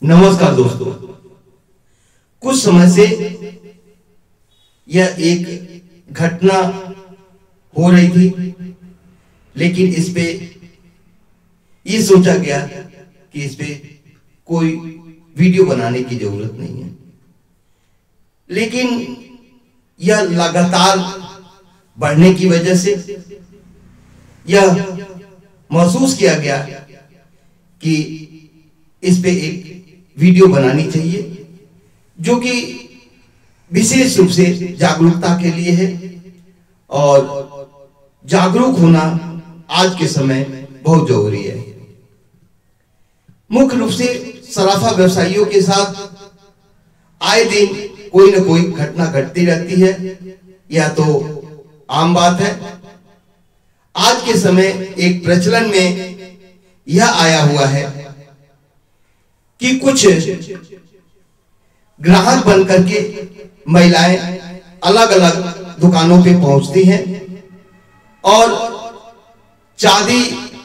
नमस्कार दोस्तों, कुछ समय से यह एक घटना हो रही थी, लेकिन इस पे ये सोचा गया कि इस पे कोई वीडियो बनाने की जरूरत नहीं है। लेकिन यह लगातार बढ़ने की वजह से यह महसूस किया गया कि इस पे एक वीडियो बनानी चाहिए, जो कि विशेष रूप से जागरूकता के लिए है। और जागरूक होना आज के समय बहुत जरूरी है। मुख्य रूप से सराफा व्यवसायियों के साथ आए दिन कोई न कोई घटना घटती रहती है, यह तो आम बात है। आज के समय एक प्रचलन में यह आया हुआ है कि कुछ ग्राहक बनकर के महिलाएं अलग अलग दुकानों पे पहुंचती हैं और चांदी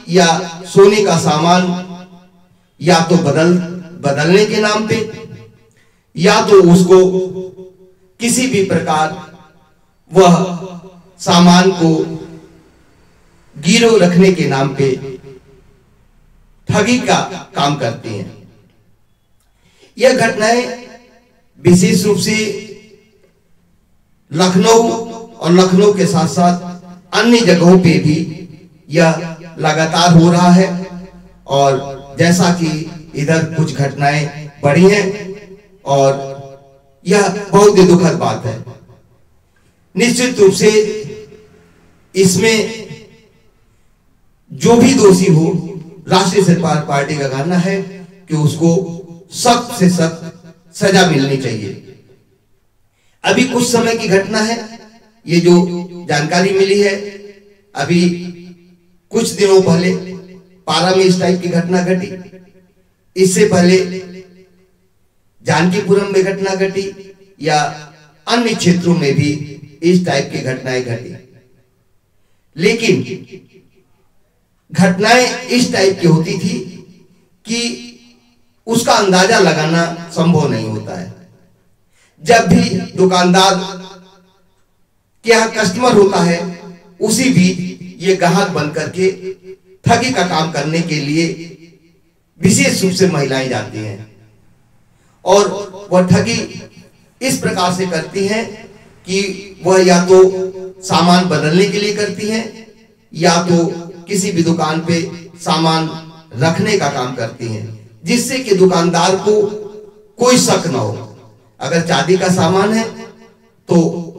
या सोने का सामान या तो बदलने के नाम पे या तो उसको किसी भी प्रकार वह सामान को गिरव रखने के नाम पे ठगी का काम करती हैं। यह घटनाएं विशेष रूप से लखनऊ और लखनऊ के साथ साथ अन्य जगहों पे भी यह लगातार हो रहा है। और जैसा कि इधर कुछ घटनाएं बढ़ी हैं और यह बहुत ही दुखद बात है। निश्चित रूप से इसमें जो भी दोषी हो, राष्ट्रीय सरकार पार्टी का कहना है कि उसको सख्त से सख्त सजा मिलनी चाहिए। अभी कुछ समय की घटना है, ये जो जानकारी मिली है, अभी कुछ दिनों पहले पारा में इस टाइप की घटना घटी। इससे पहले जानकीपुरम में घटना घटी या अन्य क्षेत्रों में भी इस टाइप की घटनाएं घटी। लेकिन घटनाएं इस टाइप की होती थी कि उसका अंदाजा लगाना संभव नहीं होता है। जब भी दुकानदार के यहाँ कस्टमर होता है, उसी बीच ये ग्राहक बनकर के ठगी का काम करने के लिए विशेष रूप से महिलाएं जाती हैं और वह ठगी इस प्रकार से करती हैं कि वह या तो सामान बदलने के लिए करती हैं या तो किसी भी दुकान पे सामान रखने का काम करती हैं, जिससे कि दुकानदार को कोई शक ना हो। अगर चांदी का सामान है तो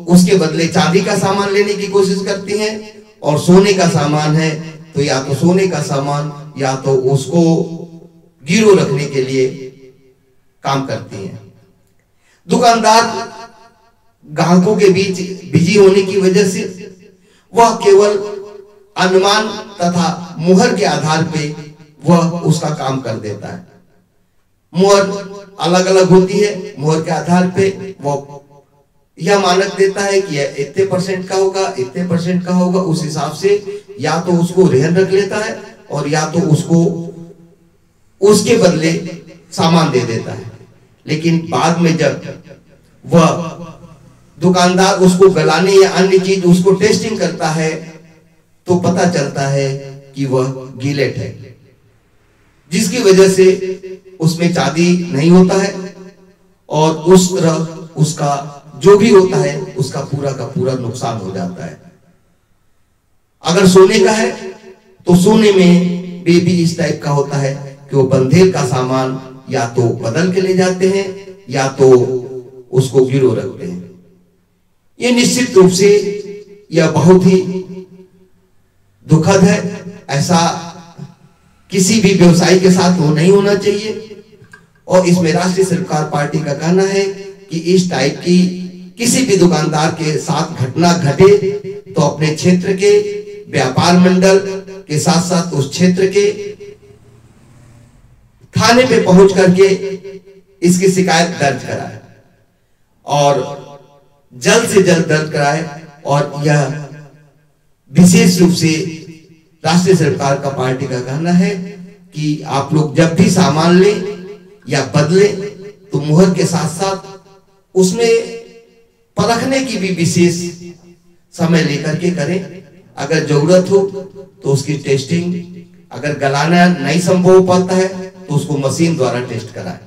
उसके बदले चांदी का सामान लेने की कोशिश करती हैं, और सोने का सामान है तो या तो सोने का सामान या तो उसको गिरव रखने के लिए काम करती हैं। दुकानदार ग्राहकों के बीच बिजी होने की वजह से वह केवल अनुमान तथा मुहर के आधार पे वह उसका काम कर देता है। मुहर अलग अलग होती है, मुहर के आधार पे वो यह मानक देता है कि यह इतने % का होगा, इतने % का होगा। उस हिसाब से या तो उसको रेहन रख लेता है और या तो उसको उसके बदले सामान दे देता है। लेकिन बाद में जब वह दुकानदार उसको गलाने या अन्य चीज उसको टेस्टिंग करता है तो पता चलता है कि वह गिलेट है, जिसकी वजह से उसमें चांदी नहीं होता है और उस तरह उसका जो भी होता है उसका पूरा का पूरा नुकसान हो जाता है। अगर सोने का है तो सोने में भी इस टाइप का होता है कि वो बंधेर का सामान या तो बदल के ले जाते हैं या तो उसको गिरव रखते हैं। ये निश्चित रूप से यह बहुत ही दुखद है। ऐसा किसी भी व्यवसायी के साथ वो नहीं होना चाहिए। और इसमें राष्ट्रीय सरकार पार्टी का कहना है कि इस टाइप की किसी भी दुकानदार के साथ घटना घटे तो अपने क्षेत्र के व्यापार मंडल के साथ साथ उस क्षेत्र के थाने पे पहुंच करके इसकी शिकायत दर्ज कराए और जल्द से जल्द दर्ज कराए। और यह विशेष रूप से राष्ट्रीय सरकार का पार्टी का कहना है कि आप लोग जब भी सामान लें या बदले तो मुहर के साथ साथ उसमें परखने की भी विशेष समय लेकर के करें। अगर जरूरत हो तो उसकी टेस्टिंग, अगर गलाना नहीं संभव हो पाता है तो उसको मशीन द्वारा टेस्ट कराएं।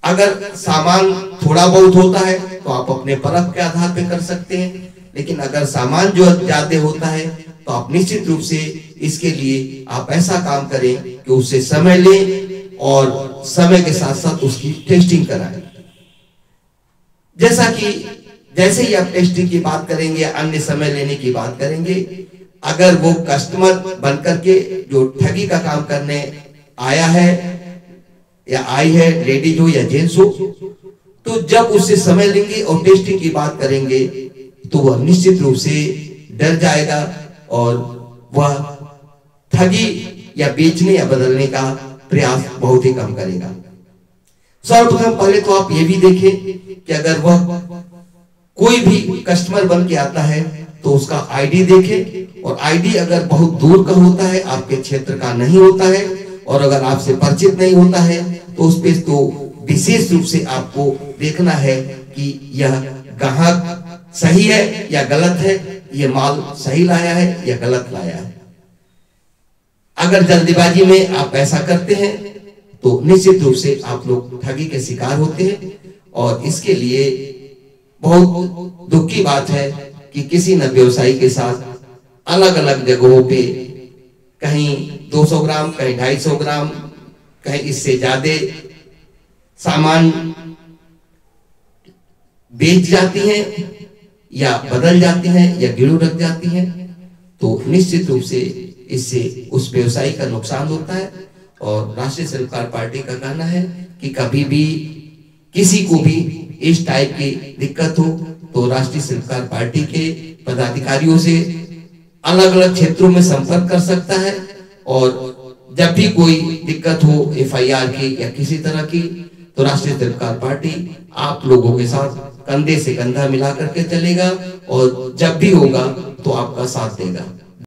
अगर सामान थोड़ा बहुत होता है तो आप अपने परख के आधार पे कर सकते हैं, लेकिन अगर सामान जो ज्यादा होता है तो आप निश्चित रूप से इसके लिए आप ऐसा काम करें कि उससे समय लें और समय के साथ साथ उसकी टेस्टिंग कराएं। जैसे ही आप टेस्टिंग की बात करेंगे, अन्य समय लेने की बात करेंगे, अगर वो कस्टमर बनकर के जो ठगी का काम करने आया है या आई है, लेडीज हो या जेंट्स हो, तो जब उससे समय लेंगे और टेस्टिंग की बात करेंगे तो वह निश्चित रूप से डर जाएगा और वह ठगी या बेचने या बदलने का प्रयास बहुत ही कम करेगा। सर्वप्रथम पहले तो आप ये भी देखें कि अगर वह कोई भी कस्टमर बन के आता है तो उसका आईडी देखें, और आईडी अगर बहुत दूर का होता है, आपके क्षेत्र का नहीं होता है और अगर आपसे परिचित नहीं होता है तो उस पे तो विशेष रूप से आपको देखना है कि यह ग्राहक सही है या गलत है, ये माल सही लाया है या गलत लाया है। अगर जल्दीबाजी में आप ऐसा करते हैं तो निश्चित रूप से आप लोग ठगी के शिकार होते हैं, और इसके लिए बहुत दुख की बात है कि किसी न व्यवसायी के साथ अलग अलग जगहों पे कहीं 200 ग्राम, कहीं 250 ग्राम, कहीं इससे ज्यादा सामान बेच जाती हैं या बदल जाती हैं या गिरवी रख जाती हैं, तो निश्चित रूप से इससे उस व्यवसायी का नुकसान होता है। और राष्ट्रीय शिल्पकार पार्टी का कहना है कि कभी भी किसी को भी इस टाइप की दिक्कत हो तो राष्ट्रीय शिल्पकार पार्टी के पदाधिकारियों से अलग अलग क्षेत्रों में संपर्क कर सकता है, और जब भी कोई दिक्कत हो एफआईआर की या किसी तरह की, तो राष्ट्रीय शिल्पकार पार्टी आप लोगों के साथ कंधे से कंधा मिला करके चलेगा और जब भी होगा तो आपका साथ देगा।